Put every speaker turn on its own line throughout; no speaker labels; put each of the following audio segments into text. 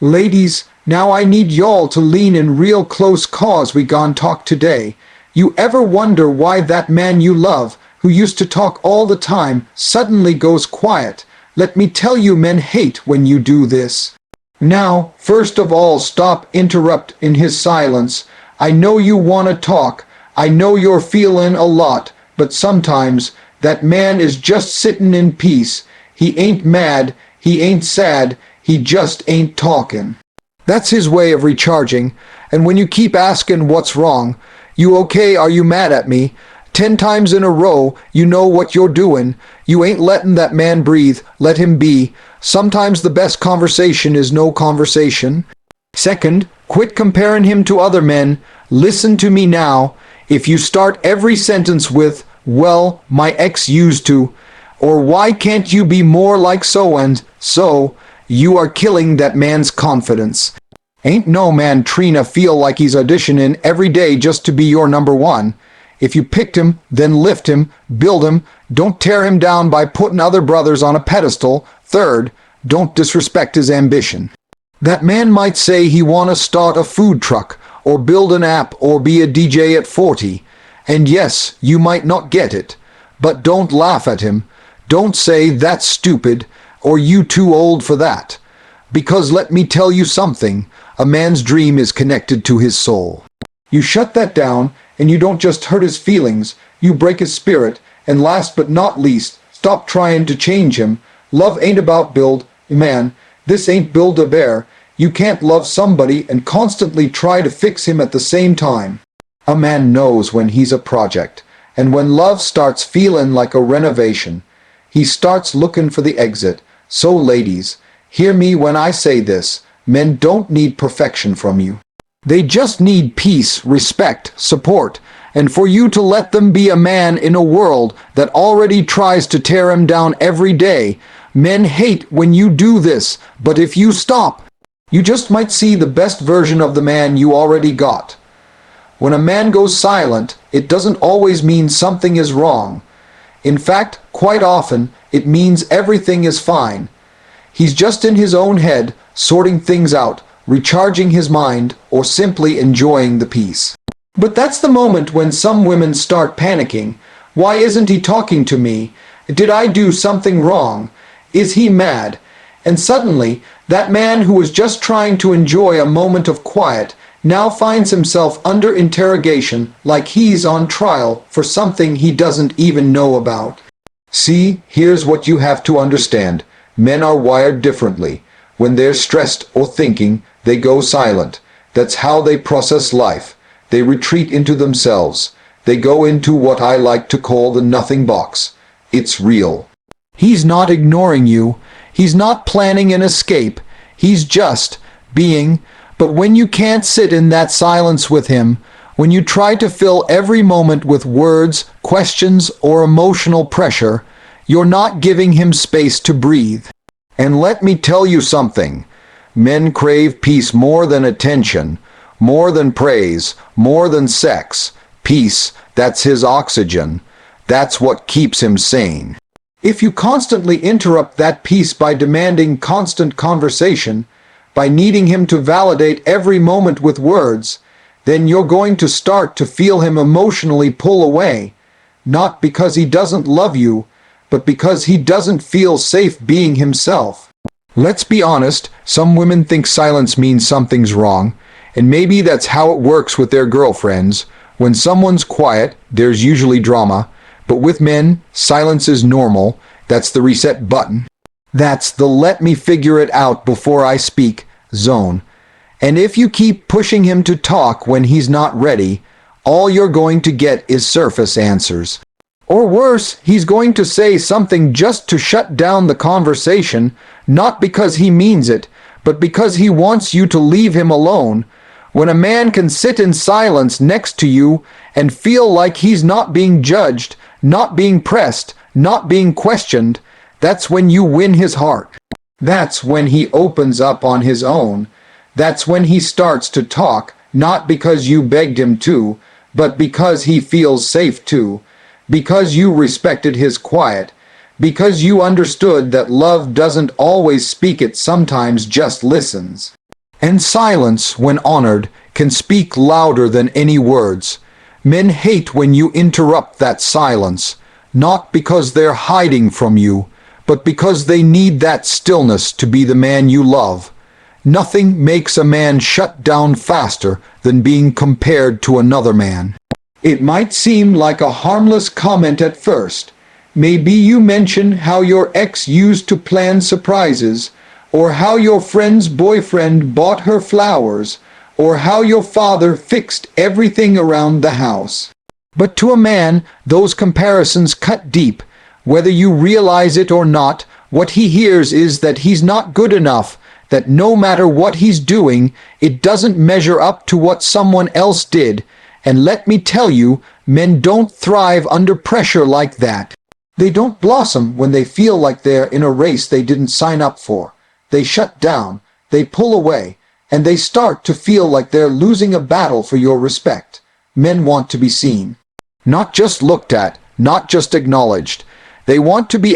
Ladies, now I need y'all to lean in real close cause we gon' talk today. You ever wonder why that man you love, who used to talk all the time, suddenly goes quiet? Let me tell you, men hate when you do this. Now, first of all, stop interrupt in his silence. I know you wanna talk, I know you're feelin' a lot, but sometimes that man is just sittin' in peace. He ain't mad, he ain't sad, he just ain't talkin'. That's his way of recharging, and when you keep asking what's wrong, you okay, are you mad at me? 10 times in a row, you know what you're doing. You ain't letting that man breathe, let him be. Sometimes the best conversation is no conversation. Second, quit comparing him to other men. Listen to me now. If you start every sentence with, well, my ex used to, or why can't you be more like so and so, you are killing that man's confidence. Ain't no man Trina feel like he's auditioning every day just to be your number one. If you picked him, then lift him, build him, don't tear him down by putting other brothers on a pedestal. Third, don't disrespect his ambition. That man might say he wanna start a food truck, or build an app, or be a DJ at 40. And yes, you might not get it. But don't laugh at him. Don't say that's stupid, or you too old for that. Because let me tell you something, a man's dream is connected to his soul. You shut that down, and you don't just hurt his feelings, you break his spirit, and last but not least, stop trying to change him. Love ain't about build, man, this ain't Build-A-Bear. You can't love somebody and constantly try to fix him at the same time. A man knows when he's a project, and when love starts feeling like a renovation, he starts looking for the exit. So ladies, hear me when I say this, men don't need perfection from you. They just need peace, respect, support, and for you to let them be a man in a world that already tries to tear him down every day. Men hate when you do this, but if you stop, you just might see the best version of the man you already got. When a man goes silent, it doesn't always mean something is wrong. In fact, quite often, it means everything is fine. He's just in his own head, sorting things out, recharging his mind, or simply enjoying the peace. But that's the moment when some women start panicking. Why isn't he talking to me? Did I do something wrong? Is he mad? And suddenly, that man who was just trying to enjoy a moment of quiet now finds himself under interrogation like he's on trial for something he doesn't even know about. See, here's what you have to understand. Men are wired differently. When they're stressed or thinking, they go silent. That's how they process life. They retreat into themselves. They go into what I like to call the nothing box. It's real. He's not ignoring you. He's not planning an escape. He's just being. But when you can't sit in that silence with him, when you try to fill every moment with words, questions, or emotional pressure, you're not giving him space to breathe. And let me tell you something. Men crave peace more than attention, more than praise, more than sex. Peace, that's his oxygen. That's what keeps him sane. If you constantly interrupt that peace by demanding constant conversation, by needing him to validate every moment with words, then you're going to start to feel him emotionally pull away, not because he doesn't love you, but because he doesn't feel safe being himself. Let's be honest, some women think silence means something's wrong, and maybe that's how it works with their girlfriends. When someone's quiet, there's usually drama, but with men, silence is normal. That's the reset button. That's the let me figure it out before I speak zone. And if you keep pushing him to talk when he's not ready, all you're going to get is surface answers. Or worse, he's going to say something just to shut down the conversation, not because he means it, but because he wants you to leave him alone. When a man can sit in silence next to you and feel like he's not being judged, not being pressed, not being questioned, that's when you win his heart. That's when he opens up on his own. That's when he starts to talk, not because you begged him to, but because he feels safe to, because you respected his quiet, because you understood that love doesn't always speak, it sometimes just listens. And silence, when honored, can speak louder than any words. Men hate when you interrupt that silence, not because they're hiding from you, but because they need that stillness to be the man you love. Nothing makes a man shut down faster than being compared to another man. It might seem like a harmless comment at first. Maybe you mention how your ex used to plan surprises, or how your friend's boyfriend bought her flowers, or how your father fixed everything around the house. But to a man, those comparisons cut deep. Whether you realize it or not, what he hears is that he's not good enough, that no matter what he's doing, it doesn't measure up to what someone else did. And let me tell you, men don't thrive under pressure like that. They don't blossom when they feel like they're in a race they didn't sign up for. They shut down, they pull away, and they start to feel like they're losing a battle for your respect. Men want to be seen. Not just looked at, not just acknowledged. They want to be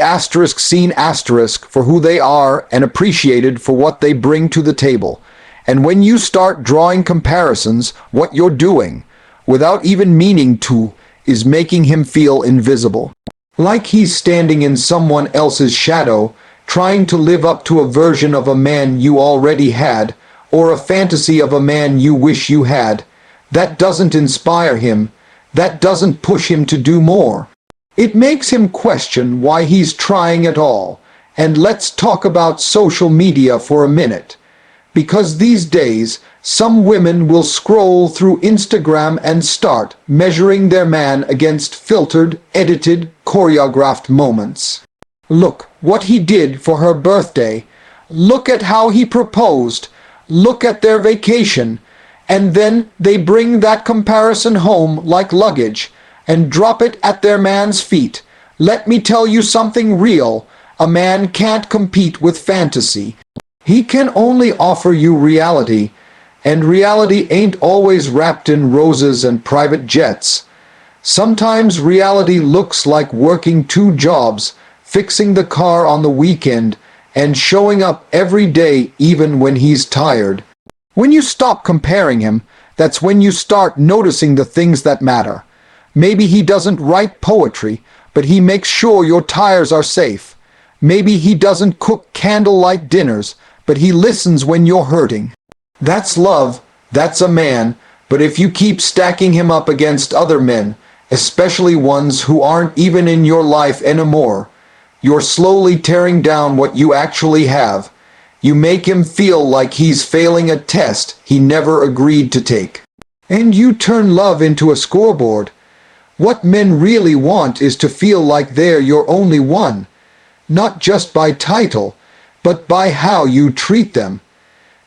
seen for who they are and appreciated for what they bring to the table. And when you start drawing comparisons, what you're doing, without even meaning to, is making him feel invisible. Like he's standing in someone else's shadow, trying to live up to a version of a man you already had, or a fantasy of a man you wish you had. That doesn't inspire him. That doesn't push him to do more. It makes him question why he's trying at all. And let's talk about social media for a minute. Because these days, some women will scroll through Instagram and start measuring their man against filtered, edited, choreographed moments. Look what he did for her birthday. Look at how he proposed. Look at their vacation. And then they bring that comparison home like luggage and drop it at their man's feet. Let me tell you something real. A man can't compete with fantasy. He can only offer you reality. And reality ain't always wrapped in roses and private jets. Sometimes reality looks like working 2 jobs, fixing the car on the weekend, and showing up every day even when he's tired. When you stop comparing him, that's when you start noticing the things that matter. Maybe he doesn't write poetry, but he makes sure your tires are safe. Maybe he doesn't cook candlelight dinners, but he listens when you're hurting. That's love, that's a man, but if you keep stacking him up against other men, especially ones who aren't even in your life anymore, you're slowly tearing down what you actually have. You make him feel like he's failing a test he never agreed to take. And you turn love into a scoreboard. What men really want is to feel like they're your only one, not just by title, but by how you treat them.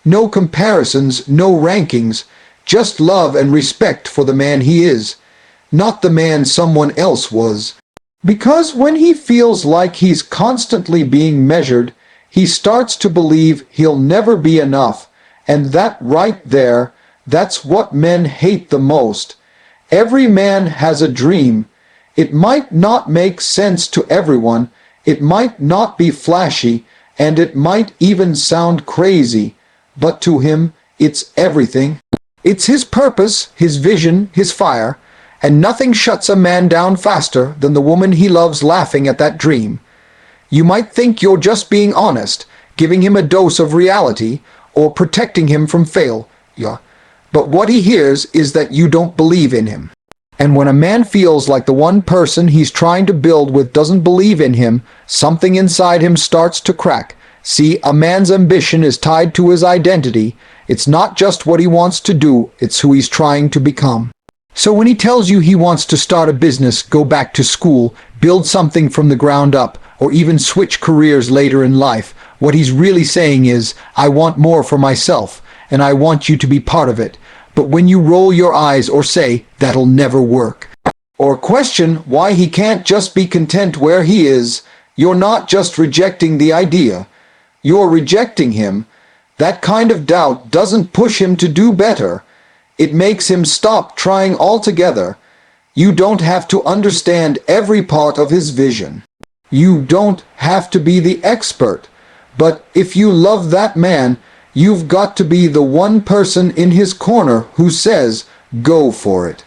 No comparisons, no rankings, just love and respect for the man he is, not the man someone else was. Because when he feels like he's constantly being measured, he starts to believe he'll never be enough, and that right there, that's what men hate the most. Every man has a dream. It might not make sense to everyone, it might not be flashy, and it might even sound crazy, but to him, it's everything. It's his purpose, his vision, his fire, and nothing shuts a man down faster than the woman he loves laughing at that dream. You might think you're just being honest, giving him a dose of reality, or protecting him from failure. But what he hears is that you don't believe in him. And when a man feels like the one person he's trying to build with doesn't believe in him, something inside him starts to crack. See, a man's ambition is tied to his identity. It's not just what he wants to do, it's who he's trying to become. So when he tells you he wants to start a business, go back to school, build something from the ground up, or even switch careers later in life, what he's really saying is, I want more for myself, and I want you to be part of it. But when you roll your eyes or say, that'll never work, or question why he can't just be content where he is, you're not just rejecting the idea, you're rejecting him. That kind of doubt doesn't push him to do better. It makes him stop trying altogether. You don't have to understand every part of his vision. You don't have to be the expert. But if you love that man, You've got to be the one person in his corner who says, go for it.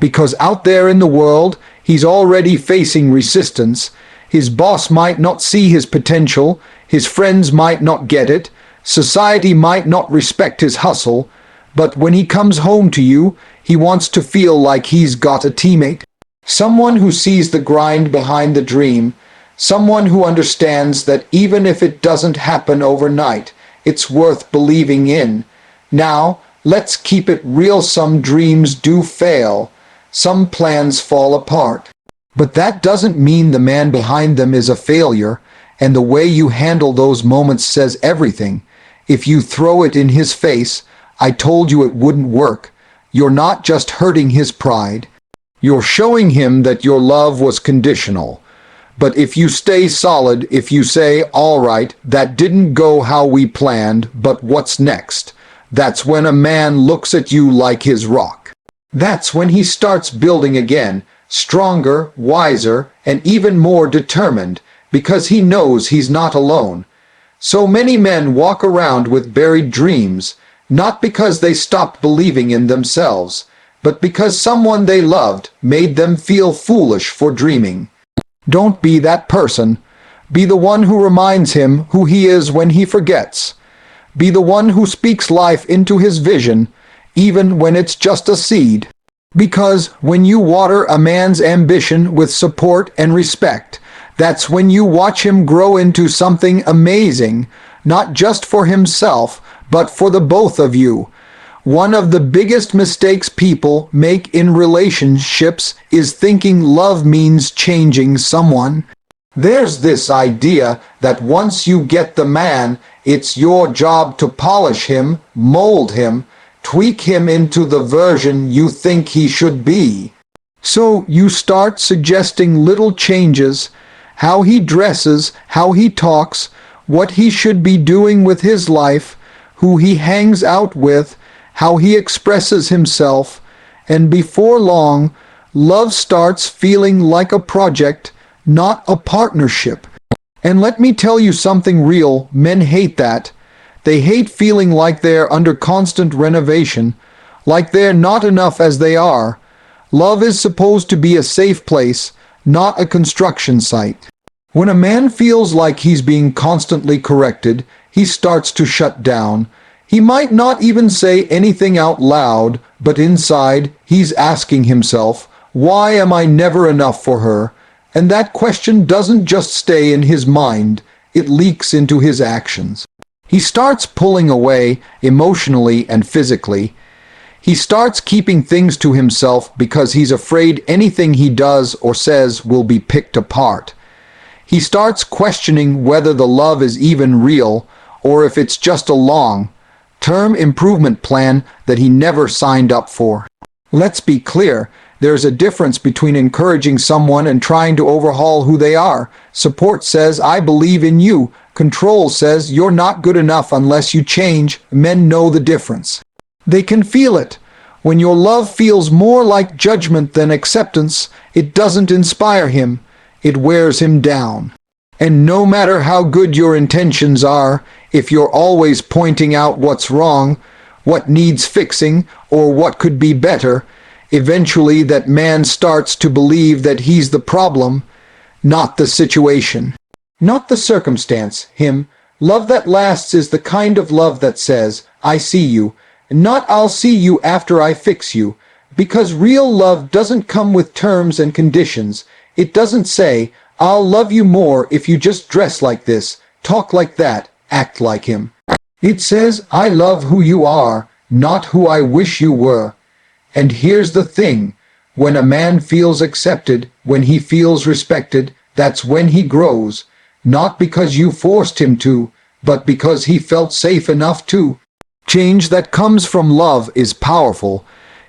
Because out there in the world, he's already facing resistance. His boss might not see his potential, his friends might not get it, society might not respect his hustle, but when he comes home to you, he wants to feel like he's got a teammate. Someone who sees the grind behind the dream, someone who understands that even if it doesn't happen overnight, it's worth believing in. Now, let's keep it real. Some dreams do fail. Some plans fall apart. But that doesn't mean the man behind them is a failure, and the way you handle those moments says everything. If you throw it in his face, I told you it wouldn't work, you're not just hurting his pride. You're showing him that your love was conditional. But if you stay solid, if you say, all right, that didn't go how we planned, but what's next? That's when a man looks at you like his rock. That's when he starts building again, stronger, wiser, and even more determined, because he knows he's not alone. So many men walk around with buried dreams, not because they stopped believing in themselves, but because someone they loved made them feel foolish for dreaming. Don't be that person. Be the one who reminds him who he is when he forgets. Be the one who speaks life into his vision, even when it's just a seed. Because when you water a man's ambition with support and respect, that's when you watch him grow into something amazing, not just for himself, but for the both of you. One of the biggest mistakes people make in relationships is thinking love means changing someone. There's this idea that once you get the man, it's your job to polish him, mold him, tweak him into the version you think he should be. So you start suggesting little changes, how he dresses, how he talks, what he should be doing with his life, who he hangs out with, how he expresses himself, and before long, love starts feeling like a project, not a partnership. And let me tell you something real, men hate that. They hate feeling like they're under constant renovation, like they're not enough as they are. Love is supposed to be a safe place, not a construction site. When a man feels like he's being constantly corrected, he starts to shut down. He might not even say anything out loud, but inside, he's asking himself, why am I never enough for her? And that question doesn't just stay in his mind, it leaks into his actions. He starts pulling away emotionally and physically. He starts keeping things to himself because he's afraid anything he does or says will be picked apart. He starts questioning whether the love is even real or if it's just a long-term improvement plan that he never signed up for. Let's be clear, there's a difference between encouraging someone and trying to overhaul who they are. Support says, I believe in you. Control says, you're not good enough unless you change. Men know the difference. They can feel it. When your love feels more like judgment than acceptance, it doesn't inspire him. It wears him down. And no matter how good your intentions are, if you're always pointing out what's wrong, what needs fixing, or what could be better, eventually that man starts to believe that he's the problem, not the situation. Not the circumstance, him. Love that lasts is the kind of love that says, I see you, not I'll see you after I fix you. Because real love doesn't come with terms and conditions. It doesn't say, I'll love you more if you just dress like this, talk like that, act like him. It says, I love who you are, not who I wish you were. And here's the thing, when a man feels accepted, when he feels respected, that's when he grows. Not because you forced him to, but because he felt safe enough to. Change that comes from love is powerful.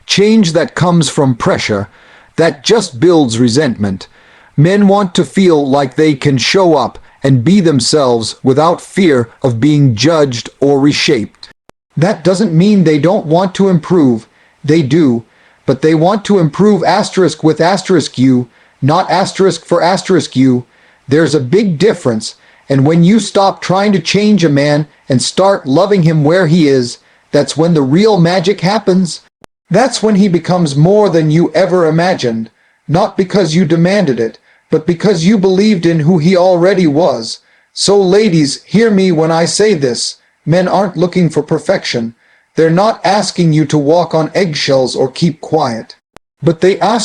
Change that comes from pressure, that just builds resentment. Men want to feel like they can show up and be themselves without fear of being judged or reshaped. That doesn't mean they don't want to improve. They do, but they want to improve asterisk with asterisk U, not asterisk for asterisk U. There's a big difference, And when you stop trying to change a man and start loving him where he is, that's when the real magic happens. That's when he becomes more than you ever imagined, not because you demanded it, but because you believed in who he already was. So ladies, hear me when I say this. Men aren't looking for perfection. They're not asking you to walk on eggshells or keep quiet. But they are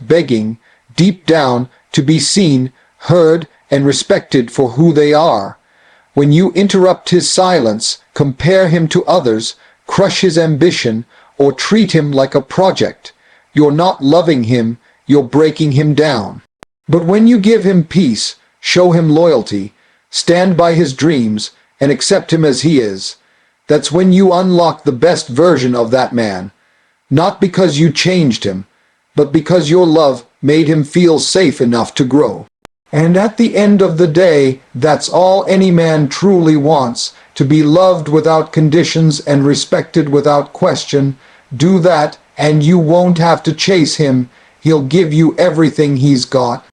begging, deep down, to be seen, heard, and respected for who they are. When you interrupt his silence, compare him to others, crush his ambition, or treat him like a project, you're not loving him, you're breaking him down. But when you give him peace, show him loyalty, stand by his dreams, and accept him as he is, that's when you unlock the best version of that man. Not because you changed him, but because your love made him feel safe enough to grow. And at the end of the day, that's all any man truly wants, to be loved without conditions and respected without question. Do that, and you won't have to chase him. He'll give you everything he's got.